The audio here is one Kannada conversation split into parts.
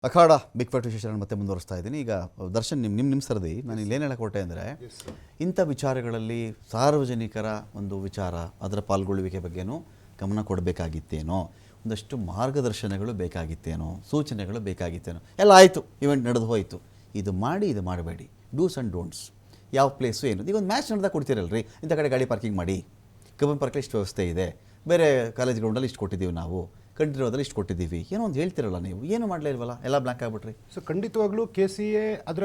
ಅಖಾಡ ಬಿಗ್ ಫ್ಯಾಟ್ ವಿಶೇಷ ಮತ್ತೆ ಮುಂದುವರಿಸ್ತಾ ಇದ್ದೀನಿ. ಈಗ ದರ್ಶನ್ ನಿಮ್ಮ ಸರದಿ ನಾನು ಇಲ್ಲೇನು ಹೇಳಕ್ಕೆ ಹೊರಟೆ ಅಂದರೆ, ಇಂಥ ವಿಚಾರಗಳಲ್ಲಿ ಸಾರ್ವಜನಿಕರ ಒಂದು ವಿಚಾರ, ಅದರ ಪಾಲ್ಗೊಳ್ಳುವಿಕೆ ಬಗ್ಗೆನೂ ಗಮನ ಕೊಡಬೇಕಾಗಿತ್ತೇನೋ, ಒಂದಷ್ಟು ಮಾರ್ಗದರ್ಶನಗಳು ಬೇಕಾಗಿತ್ತೇನೋ, ಸೂಚನೆಗಳು ಬೇಕಾಗಿತ್ತೇನೋ. ಎಲ್ಲ ಆಯಿತು, ಇವೆಂಟ್ ನಡೆದು ಹೋಯಿತು. ಇದು ಮಾಡಿ ಇದು ಮಾಡಬೇಡಿ, ಡೂಸ್ ಆ್ಯಂಡ್ ಡೋಂಟ್ಸ್, ಯಾವ ಪ್ಲೇಸು ಏನು. ಈಗ ಒಂದು ಮ್ಯಾಚ್ ನಡೆದಾಗ ಕೊಡ್ತೀರಲ್ರಿ, ಇಂಥ ಕಡೆ ಗಾಡಿ ಪಾರ್ಕಿಂಗ್ ಮಾಡಿ, ಕಬ್ಬನ್ ಪಾರ್ಕಲ್ಲಿ ಇಷ್ಟು ವ್ಯವಸ್ಥೆ ಇದೆ, ಬೇರೆ ಕಾಲೇಜ್ ಗ್ರೌಂಡಲ್ಲಿ ಇಷ್ಟು ಕೊಟ್ಟಿದ್ದೀವಿ, ನಾವು ಕಂಟ್ರಿರೋದಲ್ಲಿ ಇಷ್ಟು ಕೊಟ್ಟಿದ್ದೀವಿ, ಏನೋ ಒಂದು ಹೇಳ್ತಿರಲ್ಲ ನೀವು, ಏನು ಮಾಡಲೇ ಇಲ್ವಲ್ಲ, ಎಲ್ಲ ಬ್ಲ್ಯಾಂಕ್ ಆಗ್ಬಿಟ್ರಿ. ಸೊ ಖಂಡಿತವಾಗ್ಲೂ KCA ಅದರ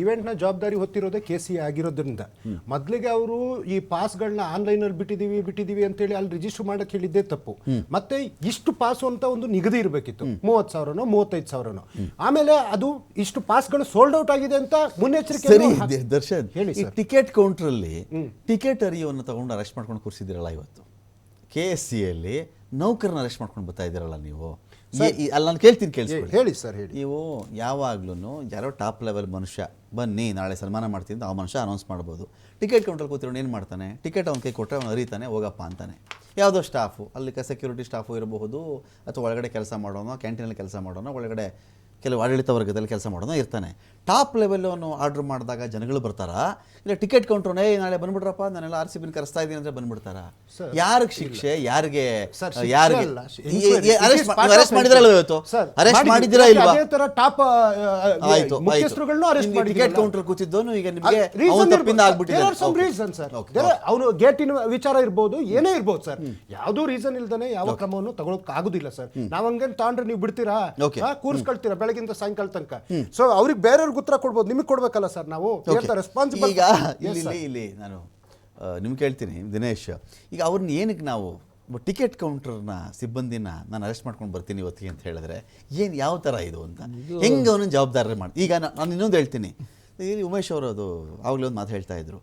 ಇವೆಂಟ್ನ ಜವಾಬ್ದಾರಿ ಹೊತ್ತಿರೋದೇ KCA ಆಗಿರೋದ್ರಿಂದ ಮೊದಲಿಗೆ ಅವರು ಈ ಪಾಸ್ಗಳನ್ನ ಆನ್ಲೈನಲ್ಲಿ ಬಿಟ್ಟಿದ್ದೀವಿ ಅಂತೇಳಿ ಅಲ್ಲಿ ರಿಜಿಸ್ಟರ್ ಮಾಡಕ್ಕೆ ಹೇಳಿದ್ದೇ ತಪ್ಪು. ಮತ್ತೆ ಇಷ್ಟು ಪಾಸು ಅಂತ ಒಂದು ನಿಗದಿ ಇರಬೇಕಿತ್ತು, 30,000ನೋ 35,000ನೋ. ಆಮೇಲೆ ಅದು ಇಷ್ಟು ಪಾಸ್ಗಳು ಸೋಲ್ಡ್ ಔಟ್ ಆಗಿದೆ ಅಂತ ಮುನ್ನೆಚ್ಚರಿಕೆ. ಸರಿ ದರ್ಶನ್, ಹೇಳಿ, ಟಿಕೆಟ್ ಕೌಂಟ್ರಲ್ಲಿ ಟಿಕೆಟ್ ಅರಿಯೋವನ್ನು ತಗೊಂಡು ಅರೆಸ್ಟ್ ಮಾಡ್ಕೊಂಡು ಕೂರಿಸಿದಿರಲ್ಲ. ಇವತ್ತು KSCಯಲ್ಲಿ ನೌಕರನ್ನ ಅರೆಸ್ಟ್ ಮಾಡ್ಕೊಂಡು ಬರ್ತಾ ಇದ್ದೀರಲ್ಲ ನೀವು. ಅಲ್ಲ, ನಾನು ಕೇಳ್ತೀನಿ, ಕೇಳಿಸ್ಕೊಳ್ಳಿ. ಹೇಳಿ ಸರ್, ಹೇಳಿ. ನೀವು ಯಾವಾಗ್ಲೂ ಯಾರೋ ಟಾಪ್ ಲೆವೆಲ್ ಮನುಷ್ಯ ಬನ್ನಿ ನಾಳೆ ಸನ್ಮಾನ ಮಾಡ್ತೀನಿ ಅಂತ ಆ ಮನುಷ್ಯ ಅನೌನ್ಸ್ ಮಾಡ್ಬೋದು. ಟಿಕೆಟ್ ಕೌಂಟ್ರಲ್ಲಿ ಕೂತಿರೋನು ಏನು ಮಾಡ್ತಾನೆ, ಟಿಕೆಟ್ ಅವ್ನ ಕೈ ಕೊಟ್ಟರೆ ಅವನು ಅರಿತಾನೆ, ಹೋಗಪ್ಪ ಅಂತಾನೆ. ಯಾವುದೋ ಸ್ಟಾಫು, ಅಲ್ಲಿ ಸೆಕ್ಯೂರಿಟಿ ಸ್ಟಾಫು ಇರಬಹುದು, ಅಥವಾ ಒಳಗಡೆ ಕೆಲಸ ಮಾಡೋನೋ, ಕ್ಯಾಂಟೀನಲ್ಲಿ ಕೆಲಸ ಮಾಡೋನೋ, ಒಳಗಡೆ ಕೆಲವು ಆಡಳಿತ ವರ್ಗದಲ್ಲಿ ಕೆಲಸ ಮಾಡೋನೋ ಇರ್ತಾನೆ. ಟಾಪ್ ಲೆವೆಲ್ಲನ್ನು ಆರ್ಡ್ರ್ ಮಾಡಿದಾಗ ಜನಗಳು ಬರ್ತಾರಾ, ಇಲ್ಲ ಟಿಕೆಟ್ ಕೌಂಟ್ರೇ ನಾಳೆ ಬಂದ್ಬಿಟ್ರಪ್ಪ ನಾನೆಲ್ಲ RCB ಕರೆಸ್ತಾ ಇದ್ದೀನಿ ಅಂದರೆ ಬಂದ್ಬಿಡ್ತಾರ? ಯಾರಿಗೆ ಶಿಕ್ಷೆ, ಯಾರಿಗೆ ಅರೆಸ್ಟ್ ಮಾಡಿದ್ರಲ್ಲ ಇವತ್ತು? ಅರೆಸ್ಟ್ ಮಾಡಿದಿರಾ ಇಲ್ವಾ? ಆಯ್ತು, ಟಿಕೆಟ್ ಕೌಂಟರ್ ಕೂತಿದ್ದೋನು ಈಗ ನಿಮಗೆ ತಪ್ಪಿಂದ ಆಗ್ಬಿಟ್ಟಿದೆ. ಅವನು ಗೇಟಿನ ವಿಚಾರ ಇರ್ಬೋದು, ಏನೇ ಇರ್ಬೋದು ಸರ್, ಯಾವುದೂ ರೀಸನ್ ಇಲ್ದಾನೆ ಯಾವ ಕ್ರಮವನ್ನು ತಗೊಳಕ್ ಆಗುದಿಲ್ಲ ಸರ್. ನಾವ್ ಹಂಗೇನ್ ತಾಂಡ್ರೆ ನೀವು ಬಿಡ್ತೀರಾ, ಕೂರ್ಸ್ಕೊಳ್ತೀರಾ ಬೆಳಗಿಂದ ಸಾಯಂಕಾಲ ತನಕ. ಸೊ ಅವ್ರಿಗೆ ಬೇರೆಯವ್ರಿಗೆ ಉತ್ತರ ಕೊಡ್ಬೋದು, ನಿಮಗೆ ಕೊಡ್ಬೇಕಲ್ಲ ಸರ್ ನಾವು ರೆಸ್ಪಾನ್ಸಿಬಲ್. ಈಗ ಇಲ್ಲಿ ನಾನು ನಿಮ್ಗೆ ಕೇಳ್ತೀನಿ ದಿನೇಶ್, ಈಗ ಅವ್ರನ್ನ ಏನಕ್ಕೆ ನಾವು ಟಿಕೆಟ್ ಕೌಂಟರ್ನ ಸಿಬ್ಬಂದಿನ ನಾನು ಅರೆಸ್ಟ್ ಮಾಡ್ಕೊಂಡು ಬರ್ತೀನಿ ಇವತ್ತಿಗೆ ಅಂತ ಹೇಳಿದ್ರೆ ಏನು, ಯಾವ ಥರ ಇದು ಅಂತ, ಹೆಂಗೆ ಅವನನ್ನು ಜವಾಬ್ದಾರಿ ಮಾಡಿ. ಈಗ ನಾನು ಇನ್ನೊಂದು ಹೇಳ್ತೀನಿ, ಇಲ್ಲಿ ಉಮೇಶ್ ಅವರು ಅದು ಆವಾಗಲೇ ಒಂದು ಮಾತು ಹೇಳ್ತಾ ಇದ್ರು,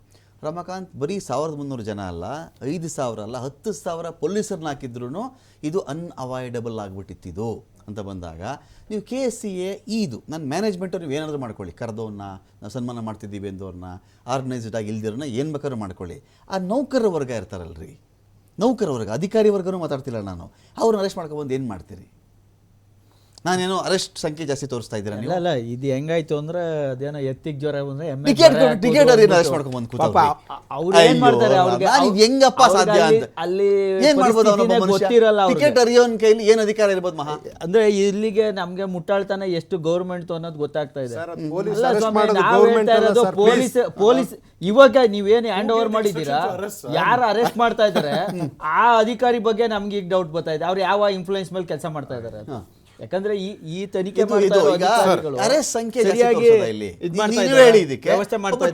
ರಮಾಕಾಂತ್ ಬರೀ 1300 ಜನ ಅಲ್ಲ, 5,000 ಅಲ್ಲ, 10,000 ಪೊಲೀಸರನ್ನ ಹಾಕಿದ್ರು ಇದು ಅನ್ಅವಾಯ್ಡಬಲ್ ಆಗಿಬಿಟ್ಟಿತ್ತು ಅಂತ ಬಂದಾಗ, ನೀವು KSCA ಇದು ನನ್ನ ಮ್ಯಾನೇಜ್ಮೆಂಟು ನೀವು ಏನಾದರೂ ಮಾಡ್ಕೊಳ್ಳಿ, ಕರೆದವ್ರನ್ನ ನಾವು ಸನ್ಮಾನ ಮಾಡ್ತಿದ್ದೀವಿ ಅಂದವ್ರನ್ನ, ಆರ್ಗನೈಸ್ಡ್ ಆಗಿ ಇಲ್ದಿರೋನ್ನ ಏನು ಬೇಕಾದ್ರೂ ಮಾಡ್ಕೊಳ್ಳಿ. ಆ ನೌಕರರ ವರ್ಗ ಇರ್ತಾರಲ್ರಿ, ನೌಕರ ವರ್ಗ, ಅಧಿಕಾರಿ ವರ್ಗನೂ ಮಾತಾಡ್ತಿಲ್ಲ ನಾನು, ಅವ್ರನ್ನ ಅರೆಸ್ಟ್ ಮಾಡ್ಕೊಬಂದು ಏನು ಮಾಡ್ತೀರಿ? ನಾನೇನೋ ಅರೆಸ್ಟ್ ಸಂಖ್ಯೆ ಜಾಸ್ತಿ ತೋರಿಸ್ತಾ ಇದ್ದೀರಾ ನೀವು? ಅಲ್ಲ, ಇದು ಹೆಂಗಾಯ್ತು ಅಂದ್ರೆ ಅದೇನೋ ಎತ್ತಿಗೆ ಜ್ವರ ಬಂದ್ರೆ ಟಿಕೆಟ್ ಅರೆಸ್ಟ್ ಮಾಡ್ಕೊಂಡ್ಬಂದು ಅವ್ರು ಏನ್ ಮಾಡ್ತಾರೆ, ಹೆಂಗಪ್ಪ ಸಾಧ್ಯ ಅಂತ ಅಲ್ಲಿ ಏನ್ ಮಾಡ್ಬೋದು? ಗೊತ್ತಿರಲ್ಲ ಟಿಕೆಟ್ ಅರಿಯೋನ್ ಕೈಲಿ ಏನ್ ಅಧಿಕಾರ ಇರ್ಬೋದು ಮಹಾ? ಅಂದ್ರೆ ಇಲ್ಲಿಗೆ ನಮ್ಗೆ ಮುಟ್ಟಾಳ್ತಾನೆ ಎಷ್ಟು ಗೌರ್ಮೆಂಟ್ ಅನ್ನೋದು ಗೊತ್ತಾಗ್ತಾ ಇದೆ. ಪೊಲೀಸ್ ಇವಾಗ ನೀವೇನು ಹ್ಯಾಂಡ್ ಓವರ್ ಮಾಡಿದ್ದೀರಾ, ಯಾರು ಅರೆಸ್ಟ್ ಮಾಡ್ತಾ ಇದಾರೆ ಆ ಅಧಿಕಾರಿ ಬಗ್ಗೆ ನಮ್ಗೆ ಈಗ ಡೌಟ್ ಬರ್ತಾ ಇದೆ, ಅವ್ರು ಯಾವ ಇನ್ಫ್ಲೂಯೆನ್ಸ್ ಮೇಲೆ ಕೆಲಸ ಮಾಡ್ತಾ ಇದಾರೆ. ಯಾಕಂದ್ರೆ ಈ ತನಿಖೆ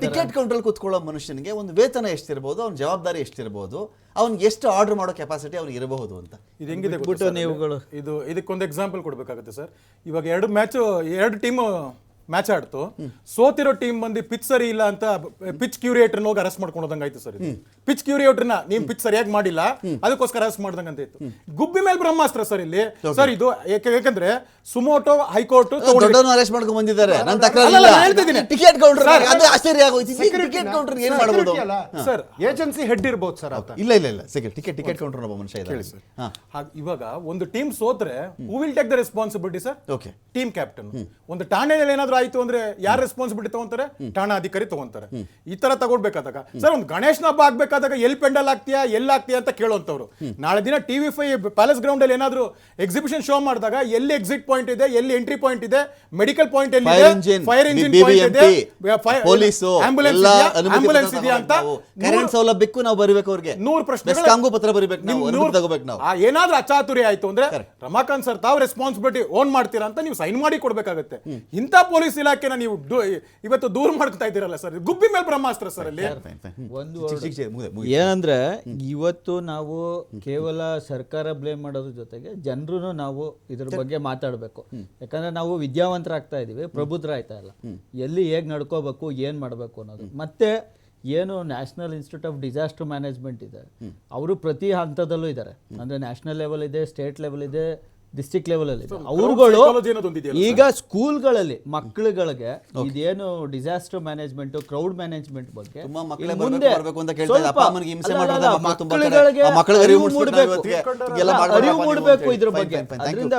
ಟಿಕೆಟ್ ಕೌಂಟರ್ ಕೂತ್ಕೊಳ್ಳೋ ಮನುಷ್ಯನಿಗೆ ಒಂದು ವೇತನ ಎಷ್ಟಿರ್ಬೋದು, ಅವ್ನ ಜವಾಬ್ದಾರಿ ಎಷ್ಟಿರ್ಬೋದು, ಅವ್ನಿಗೆ ಎಷ್ಟು ಆರ್ಡರ್ ಮಾಡೋ ಕೆಪಾಸಿಟಿ ಅವ್ನಿಗೆ ಇರಬಹುದು ಅಂತ. ಇದು ಹೆಂಗಿದೆ ನೀವುಗಳು, ಇದಕ್ಕೊಂದು ಎಕ್ಸಾಂಪಲ್ ಕೊಡ್ಬೇಕಾಗುತ್ತೆ ಸರ್. ಇವಾಗ ಎರಡು ಟೀಮ್ ಮ್ಯಾಚ್ ಆಡ್ತು, ಸೋತಿರೋ ಟೀಮ್ ಬಂದು ಪಿಚ್ ಸರಿ ಇಲ್ಲ ಅಂತ ಪಿಚ್ ಕ್ಯೂರಿಯೇಟರ್ ಹೋಗಿ ಅರೆಸ್ಟ್ ಮಾಡ್ಕೊಂಡು ಹೋದಂಗ ಆಯ್ತು ಸರ್. ಪಿಚ್ ಕ್ಯೂರಿಯೇಟರ್ನ ನೀವು ಪಿಚ್ ಸರಿಯಾಗಿ ಮಾಡಿಲ್ಲ ಅದಕ್ಕೋಸ್ಕರ ಅರೆಸ್ಟ್ ಮಾಡ್ದಂಗ ಅಂತ ಇತ್ತು. ಗುಬ್ಬಿ ಮೇಲೆ ಬ್ರಹ್ಮಾಸ್ತ್ರ ಸರ್ ಇಲ್ಲಿ ಸರ್ ಇದು. ಯಾಕಂದ್ರೆ ಸುಮೋಟೋ ಹೈಕೋರ್ಟ್ ಅರೆಸ್ಟ್ ಮಾಡ್ಕೊಂಡು ಬಂದಿದ್ದಾರೆ. ಸರ್ ಏಜೆನ್ಸಿ ಹೆಡ್ ಇರಬಹುದು ಸರ್. ಇಲ್ಲ ಟಿಕೆಟ್ ಕೌಂಟರ್ ಒಬ್ಬ ಮನುಷ್ಯ ಇದ್ದಾರೆ. ಇವಾಗ ಒಂದು ಟೀಮ್ ಸೋತ್ರೆ who will take the responsibility sir? Team captain. ಒಂದು ಠಾಣೆಯಲ್ಲಿ ಏನಾದ್ರು ಆಯ್ತು ಅಂದ್ರೆ ಯಾರು ರೆಸ್ಪಾನ್ಸಿಬಿಲಿಟಿ ತಗೊಂತಾರೆ? ಠಾಣಾ ಅಧಿಕಾರಿ ತಗೊಂತಾರೆ. ಈ ತರ ತಗೊಳ್ಬೇಕಾದಾಗ ಸರ್ ಒಂದು ಗಣೇಶನ ಹಬ್ಬ ಆಗ್ಬೇಕಾದಾಗ ಎಲ್ಲಿ ಪೆಂಡಲ್ ಆಗ್ತೀಯಾ ಅಂತ ಕೇಳುವಂತವ್ರು, ನಾಳೆ ದಿನ TV5 ಪ್ಯಾಲೇಸ್ ಗ್ರೌಂಡ್ ಅಲ್ಲಿ ಏನಾದ್ರು ಎಕ್ಸಿಬಿಷನ್ ಶೋ ಮಾಡಿದಾಗ ಎಲ್ಲಿ ಎಕ್ಸಿಟ್ ಪಾಯಿಂಟ್ ಇದೆ, ಎಲ್ಲಿ ಎಂಟ್ರಿ ಪಾಯಿಂಟ್ ಇದೆ, ಮೆಡಿಕಲ್ ಪಾಯಿಂಟ್ ಎಲ್ಲಿ ಇದೆ, ಫೈರ್ ಇಂಜಿನ್ ಪಾಯಿಂಟ್ ಇದೆ, ಪೊಲೀಸು ಆಂಬುಲೆನ್ಸ್ ಇದೆಯಾ ಅಂತ ಕರೆಂಟ್ ಸೌಲಭ್ಯಕ್ಕೂ ನಾವು ಬರಬೇಕು. ಅವ್ರಿಗೆ 100 ಪ್ರಶ್ನೆ ಪತ್ರ ಬರಬೇಕು. ಏನಾದ್ರೂ ಅಚಾತುರ್ಯ ಆಯ್ತು ಅಂದ್ರೆ ರಮಾಕಾಂತ್ ಸರ್ ತಾವು ರೆಸ್ಪಾನ್ಸಿಬಿಲಿಟಿ ಓನ್ ಮಾಡ್ತೀರಾ ಅಂತ ನೀವು ಸೈನ್ ಮಾಡಿ ಕೊಡ್ಬೇಕಾಗತ್ತೆ. ಇಂಥ ಪೊಲೀಸ್ ಇಲಾಖೆನ ನೀವು ಇವತ್ತು ದೂರ ಮಾಡ್ತಾ ಇದ್ದೀರಲ್ಲ ಸರ್, ಗುಬ್ಬಿ ಮೇಲೆ ಬ್ರಹ್ಮಾಸ್ತ್ರ ಸರ್. ಅಲ್ಲಿ ಏನಂದ್ರೆ ಇವತ್ತು ನಾವು ಕೇವಲ ಸರ್ಕಾರ ಬ್ಲೇಮ್ ಮಾಡೋದ್ರ ಜೊತೆಗೆ ಜನರು ನಾವು ಇದ್ರ ಬಗ್ಗೆ ಮಾತಾಡಬೇಕು. ಯಾಕಂದ್ರೆ ನಾವು ವಿದ್ಯಾವಂತರಾಗ್ತಾ ಇದೀವಿ, ಪ್ರಬುದ್ಧರಾಗ್ತಾ ಇಲ್ಲ. ಎಲ್ಲಿ ಹೇಗ್ ನಡ್ಕೋಬೇಕು, ಏನ್ ಮಾಡ್ಬೇಕು ಅನ್ನೋದು. ಮತ್ತೆ ಏನು national institute of disaster management ಇದೆ, ಅವರು ಪ್ರತಿ ಹಂತದಲ್ಲೂ ಇದ್ದಾರೆ. ಅಂದ್ರೆ ನ್ಯಾಷನಲ್ ಲೆವೆಲ್ ಇದೆ, ಸ್ಟೇಟ್ ಲೆವೆಲ್ ಇದೆ, ಡಿಸ್ಟ್ರಿಕ್ಟ್ ಲೆವೆಲ್ ಅಲ್ಲಿ. ಅವ್ರುಗಳು ಈಗ ಸ್ಕೂಲ್ಗಳಲ್ಲಿ ಮಕ್ಕಳುಗಳಿಗೆ ಇದೇನು ಡಿಸಾಸ್ಟರ್ ಮ್ಯಾನೇಜ್ಮೆಂಟ್, ಕ್ರೌಡ್ ಮ್ಯಾನೇಜ್ಮೆಂಟ್ ಬಗ್ಗೆ ಅರಿವು ಮೂಡಬೇಕು ಇದ್ರ ಬಗ್ಗೆ. ಅದರಿಂದ